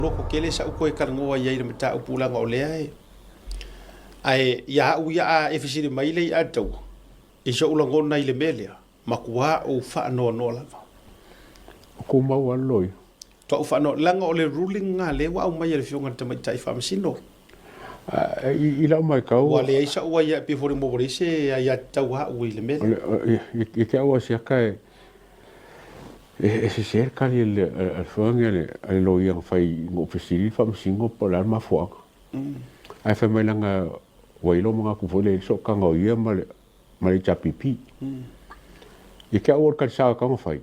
loko kele sa uko e karangoa ia i mata upulanga o lea e ai ia u ia e fisiri mai le ia tau e so ulango na ile melea makua o fa no no la ko mau aloi to fa no langa o le ruling nga le wa o mai le fionga te mai tai fa masino i la mai kau wa le isa wa ia pe fori mo se ia tau ha o ile melea i ke o sia kai e se cerca le al fangele al lo ia fai ngo fisiri fa masingo polar ma fo ai fa mai langa wailo mga ku fole so kanga o ia male chapipi e ke o ka sa ka fai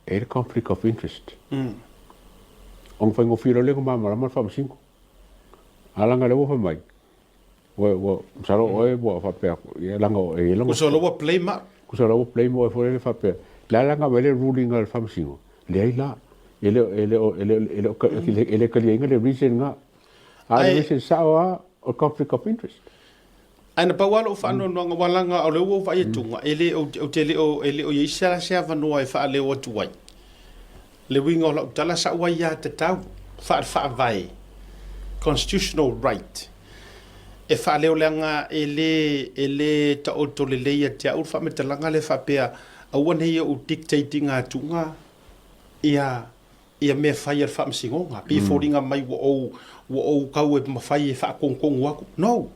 e conflict of interest on fa ngo firo le ma ma fa masingo alanga le wo fa mai wo saro o e bo fa pe e langa e langa ko so lo play ma ku so lo play mo e fole le fa pe la langa vele ruling al famsingo le ai la ele kali inga le reason nga a reason sawa o conflict of interest ana pa walo fa no nga walanga o le wo fa yetunga ele o tele o ele o yisa sa va no e fa le o tuai le winga o tala sa wa ya te tau fa vai constitutional right e fa le o langa ele ta o tole le ya te au fa metalanga le fa pea awan hei o dictating a tunga ia me fai al fam singonga pi foringa mai wo kau e mafai e fa kongkong waku no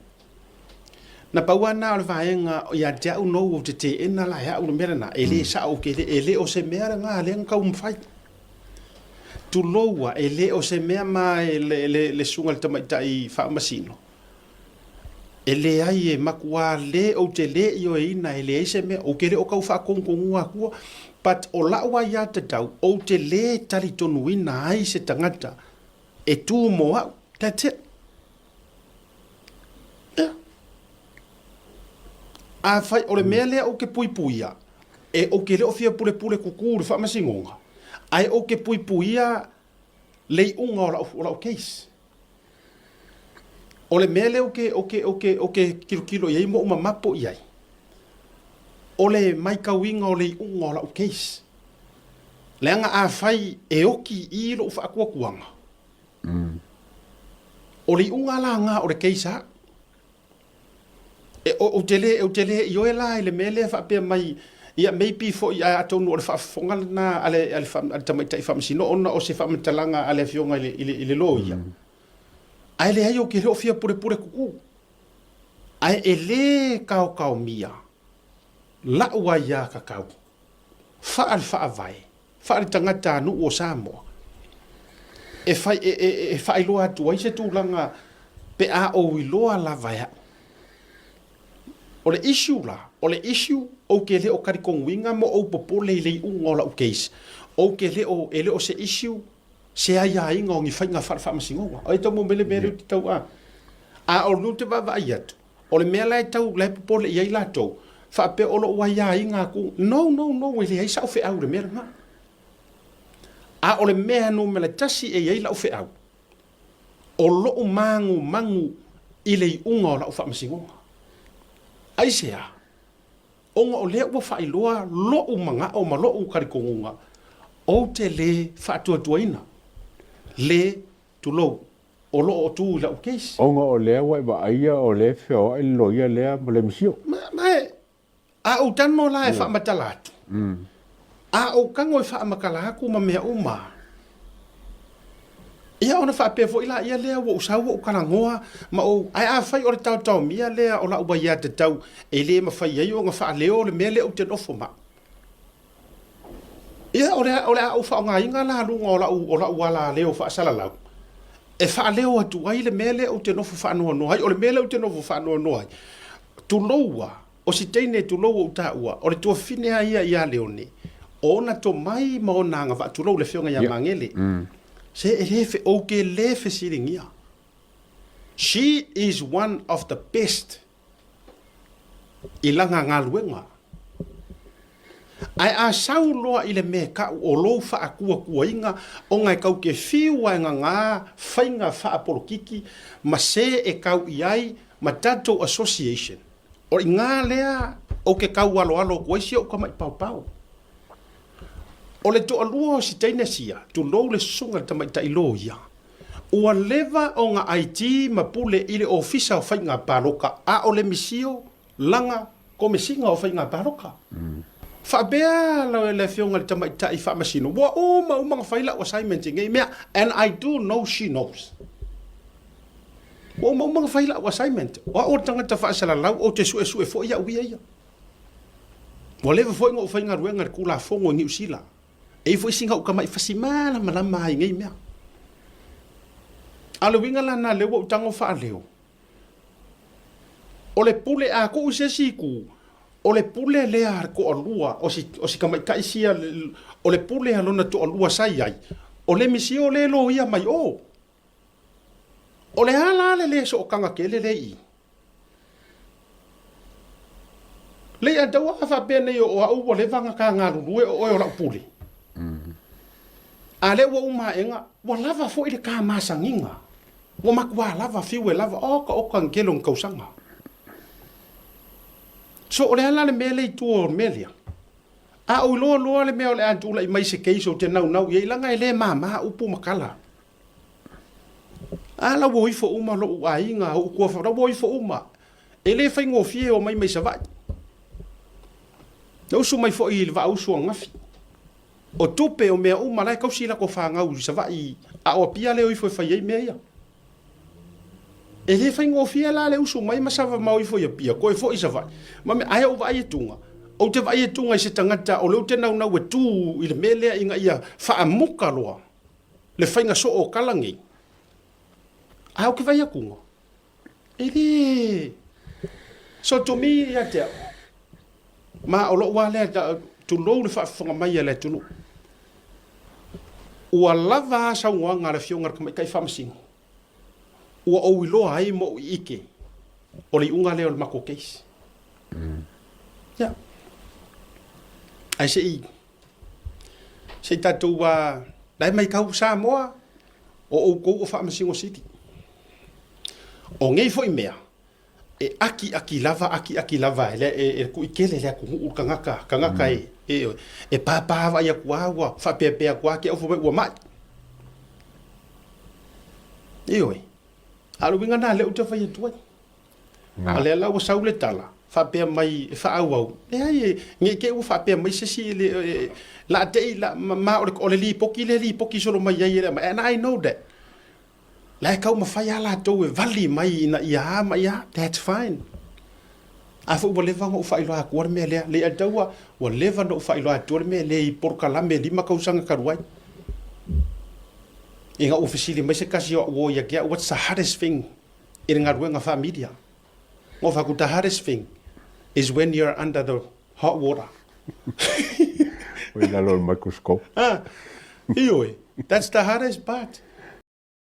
na pawana al vaenga ia ja u no o te ena la ya u merana ele sa o ke ele o se mera nga le kau mfai tu lowa ele o se mea mai le sungal tamai tai fa masino ele ai e makua le o te le io e ina ele se me o kere o kau fa kongkonga kua but o lawa ia te tau o te le tali tonu ina ai se tangata e tu moa that's it a fai o le mea lea o ke pui puia e o ke le o fia pule kukuru fa masingonga ai o ke pui puia le unga o la case o le mele o ke kilo ia mo uma mapo ia o le mai kawinga o le unga o la case lenga a fai e oki i lo fa akua kuanga o le unga la nga o le case ha e o tele yo ela le mele fa pe mai ia maybe fo ia atonu o le fa fonga na ale fa tamai tai fa sino ona o se fa mtalanga ale fionga ile lo ia ai le ayo ke ro fia pure kuku ai ele kau mia la wa ya kakau fa vai fa tangata nu o samo e fa lo atu ai se tu langa pe a o lo la vai o le issue o ke le o kari kongwinga mo o popole le ungola o case o ke le o ele o se issue se ai ai ngongi fainga fa masingo ai to mo mele te tau a o lu te va iat o le mele tau le popole ia la to fa pe o lo wa ia inga ku no we le sa fe au le mele nga a o le mea no mele tasi e ia la fe au o lo mangu ile ungola o fa masingo ai se a onga o le wa fa iloa lo manga o malo o kari konga o te le fa tuaina le tu lo o lo o tu la o case onga o le wa ba ia o le fe o il lo ia le ma le misio ma a o tano la e fa matalat a o kango e fa makala ku ma me uma ia ona fa pe fo ila ia le wo sa wo kana ngoa ma o ai a fai o le tau mia le o la uba ia te tau e le ma fai ai o nga fa le o le mele o te ofo ma ia o le fa nga inga la lu ngola o la wala le o fa sala la e fa le o tu ai le mele o te ofo fa no ai o le mele o te ofo fa no ai tu loa o si teine tu loa o ta ua o le tu fine ia le oni ona to mai ma ona nga fa tu lo le fionga ia mangele se elefe o ke lefe siringia she is one of the best ilanga ngaluenga ai a sauloa ile me ka o lo fa akua kuinga o ngai kau ke fiwa nga fainga fa apolokiki ma se e kau iai ma tato association o nga lea o ke kau alo koisi o ka mai pau o le to alua o si teine sia tu lo le sunga tamai tai lo ia ua leva o ngā IT ma pule i le ofisa o whai ngā paroka, a o le misio langa ko mesinga o whai ngā paroka. Whaabea lau e le whionga le tamaitai whaamasino, wa o ma umanga whaila o assignment ngai mea, and I do know she knows. Wa o ma umanga whaila o assignment, wa o tangata whaasala lau o te sue fo ia uia ia. Wa lewa fo ingo o whainga ruenga le kula fongo ngi usila. E fo isinga o kamai whasimana malama hai ngai mea. Ale winga la na lewa utango wha leo. O le pule a ko usesiku, o le pule lea ko o lua, o si kamai kaisia, o le pule alona to o lua sai ai, o le misi o le lo ia mai o. O le ala le so o kanga kele le i. Le a dawa a whapene o au o le vanga ka ngā rurue o o la pule. A le wa umaenga, wa lava fo i le ka masanginga. Wa makua lava fiwe lava oka ngelo nkausanga. So o le ala le mele i tua o melia. A o loa le mea o le antula i mai se keiso te nau i langa i le mama upu makala. A la wo i fo uma lo u ainga o kua fa wo i fo uma. E le fai ngofie o mai savai. No su mai fo i le va usu ngafi. O tupe o mea uma lai kausila ko fa ngau savai a o pia le o i fo fai mea. E le fai ngofie la le usu mai masava mau i fo ia pia ko e fo i savai. Ma me ai o vai e tunga. O te vai e tunga i se tangata o le te nau e tu i le mele inga ia fa amuka loa. Le fai nga so o kalangi. Ai o ke vai a kunga. E le. So to me ia te ma o lo wale tu lo le fa fonga mai le tunu. Ua lava sa ngā le fionga ka kai famsingo. Ua o iloa ai mo ike. O le unga leo le mako keisi. Ya. Ai se i. Se tatu wa dai mai kau sa moa o ko o famsingo city. O ngei fo i mea. E aki lava ele ku ikele le ku u kangaka e papa va ia kwa fa pepe kwa ke o fo wa mai ioi alu winga na le uta fa ia tuai ale la o saule tala fa pe mai fa au e ai nge ke u fa pe mai se si le la te la ma o le li poki solo mai ia and I know that lai kau mawhai ala tau e vali mai ina ia ma ia, that's fine. A fu wa leva ngau whailoa kuar mea lea, le a daua wa leva no whailoa tuar mea lea i porkalame lima kausanga karuai. I ngā ofisili mai se kasi o ia kia, what's the hardest thing i ngā ruenga wha media? Ngō whaku the hardest thing is when you're under the hot water. With a little microscope. Ioi, that's the hardest part.